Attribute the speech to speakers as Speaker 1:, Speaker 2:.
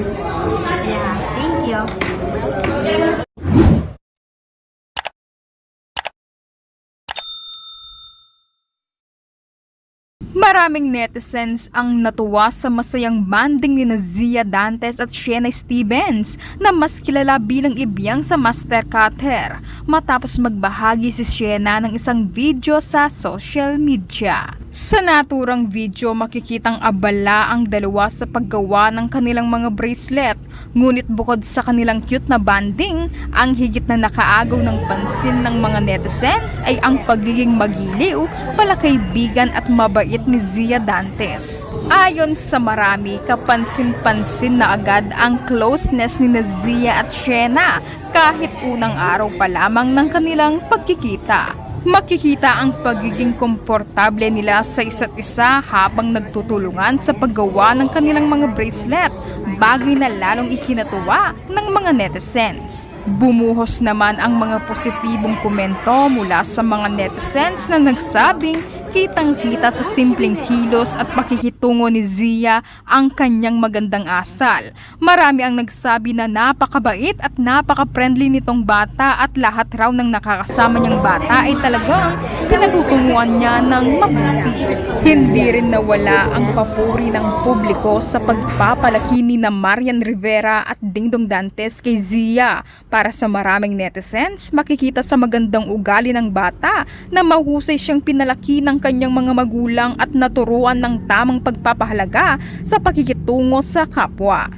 Speaker 1: Yeah, thank you.
Speaker 2: Maraming netizens ang natuwa sa masayang banding ni Zia Dantes at Shena Stevens na mas kilala bilang Ibyang sa Master Cutter matapos magbahagi si Shena ng isang video sa social media. Sa naturang video makikitang abala ang dalawa sa paggawa ng kanilang mga bracelet, ngunit bukod sa kanilang cute na banding, ang higit na nakaagaw ng pansin ng mga netizens ay ang pagiging magiliw, palakaibigan at mabait ni Zia Dantes. Ayon sa marami, kapansin-pansin na agad ang closeness ni Zia at Shena kahit unang araw pa lamang ng kanilang pagkikita. Makikita ang pagiging komportable nila sa isa't isa habang nagtutulungan sa paggawa ng kanilang mga bracelet, bagay na lalong ikinatuwa ng mga netizens. Bumuhos naman ang mga positibong komento mula sa mga netizens na nagsabing kitang-kita sa simpleng kilos at pakikitungo ni Zia ang kanyang magandang asal. Marami ang nagsabi na napakabait at napaka-friendly nitong bata at lahat raw ng nakakasama niyang bata ay talagang pinagkukunguan niya ng mabuti. Hindi rin nawala ang papuri ng publiko sa pagpapalaki ni na Marian Rivera at Dingdong Dantes kay Zia. Para sa maraming netizens, makikita sa magandang ugali ng bata na mahusay siyang pinalaki ng kanyang mga magulang at naturuan ng tamang pagpapahalaga sa pakikitungo sa kapwa.